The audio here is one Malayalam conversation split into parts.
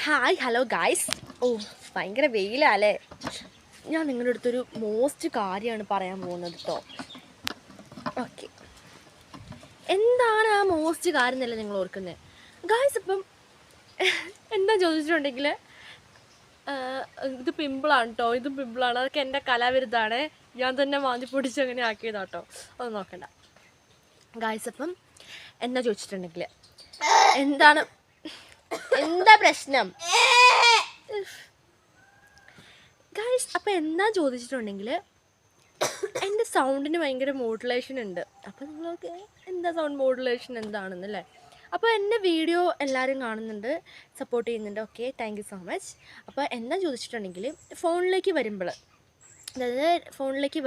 Hi hello guys. ഭയങ്കര വെയിലല്ലേ. ഞാൻ നിങ്ങളുടെ അടുത്തൊരു മോസ്റ്റ് കാര്യമാണ് പറയാൻ പോകുന്നത് കേട്ടോ. ഓക്കെ, എന്താണ് ആ മോസ്റ്റ് കാര്യം എന്നല്ല നിങ്ങൾ ഓർക്കുന്നത് ഗായ്സ്? ഇപ്പം എന്താ ചോദിച്ചിട്ടുണ്ടെങ്കിൽ ഇത് പിമ്പിളാണ് കേട്ടോ, ഇത് പിമ്പിളാണ്, അതൊക്കെ എൻ്റെ കലാവിരുദ്ധാണ്. ഞാൻ തന്നെ മാന്തി പൊടിച്ച് അങ്ങനെ ആക്കിയതാട്ടോ, അത് നോക്കണ്ട ഗായ്സ്. അപ്പം എന്താ ചോദിച്ചിട്ടുണ്ടെങ്കിൽ എന്താ പ്രശ്നം ഗൈസ്? അപ്പം എന്താ ചോദിച്ചിട്ടുണ്ടെങ്കിൽ എൻ്റെ സൗണ്ടിന് ഭയങ്കര മോഡുലേഷൻ ഉണ്ട്. അപ്പം നിങ്ങളൊക്കെ എന്താ സൗണ്ട് മോഡുലേഷൻ എന്താണെന്നല്ലേ? അപ്പോൾ എൻ്റെ വീഡിയോ എല്ലാവരും കാണുന്നുണ്ട്, സപ്പോർട്ട് ചെയ്യുന്നുണ്ട്. Okay, thank you so much. അപ്പോൾ എന്താ ചോദിച്ചിട്ടുണ്ടെങ്കിൽ ഫോണിലേക്ക്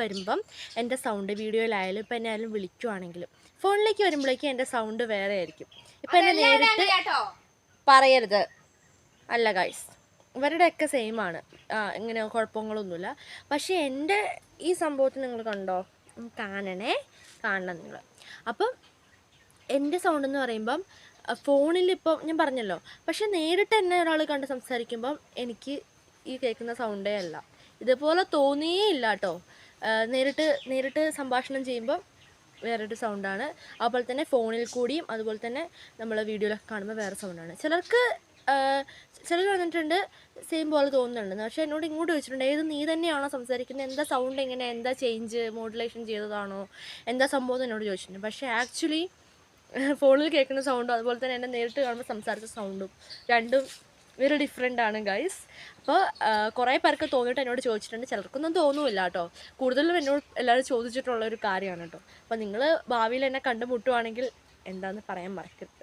വരുമ്പം എൻ്റെ സൗണ്ട് വീഡിയോയിലായാലും ഇപ്പം എന്നെ ആയാലും വിളിക്കുവാണെങ്കിലും ഫോണിലേക്ക് വരുമ്പോഴേക്കും എൻ്റെ സൗണ്ട് വേറെ ആയിരിക്കും. ഇപ്പം എന്നെ നേരിട്ട് പറയരുത് അല്ല ഗൈസ്, ഇവരുടെയൊക്കെ സെയിമാണ്, ഇങ്ങനെ കുഴപ്പങ്ങളൊന്നുമില്ല. പക്ഷേ എൻ്റെ ഈ സംഭവത്തിൽ നിങ്ങൾ കണ്ടോ? കാണണം നിങ്ങൾ. അപ്പം എൻ്റെ സൗണ്ട് എന്ന് പറയുമ്പം ഫോണിലിപ്പം ഞാൻ പറഞ്ഞല്ലോ, പക്ഷെ നേരിട്ട് എന്നെ ഒരാൾ കണ്ട് സംസാരിക്കുമ്പം എനിക്ക് ഈ കേൾക്കുന്ന സൗണ്ടേ അല്ല, ഇതുപോലെ തോന്നിയേ ഇല്ല കേട്ടോ. നേരിട്ട് സംഭാഷണം ചെയ്യുമ്പം വേറൊരു സൗണ്ടാണ്. അതുപോലെ തന്നെ ഫോണിൽ കൂടിയും അതുപോലെ തന്നെ നമ്മൾ വീഡിയോയിലൊക്കെ കാണുമ്പോൾ വേറെ സൗണ്ടാണ്. ചിലർ വന്നിട്ടുണ്ട് സെയിം പോലെ തോന്നുന്നുണ്ട്. പക്ഷേ എന്നോട് ഇങ്ങോട്ട് ചോദിച്ചിട്ടുണ്ട്, ഏത് നീ തന്നെയാണോ സംസാരിക്കുന്നത്, എന്താ സൗണ്ട് എങ്ങനെ, എന്താ ചേഞ്ച് മോഡുലേഷൻ ചെയ്തതാണോ, എന്താ സംഭവം എന്നോട് ചോദിച്ചിട്ടുണ്ട്. പക്ഷേ ആക്ച്വലി ഫോണിൽ കേൾക്കുന്ന സൗണ്ടും അതുപോലെ തന്നെ എന്നെ നേരിട്ട് കാണുമ്പോൾ സംസാരിച്ച സൗണ്ടും രണ്ടും വെരി ഡിഫറെൻ്റ് ആണ് ഗൈസ്. അപ്പോൾ കുറേ പേർക്ക് തോന്നിയിട്ട് എന്നോട് ചോദിച്ചിട്ടുണ്ട്, ചിലർക്കൊന്നും തോന്നുമില്ല കേട്ടോ. കൂടുതലും എന്നോട് എല്ലാവരും ചോദിച്ചിട്ടുള്ളൊരു കാര്യമാണ് കേട്ടോ. അപ്പോൾ നിങ്ങൾ ഭാവിയിൽ എന്നെ കണ്ടുമുട്ടുവാണെങ്കിൽ എന്താണെന്ന് പറയാൻ മറക്കരുത്.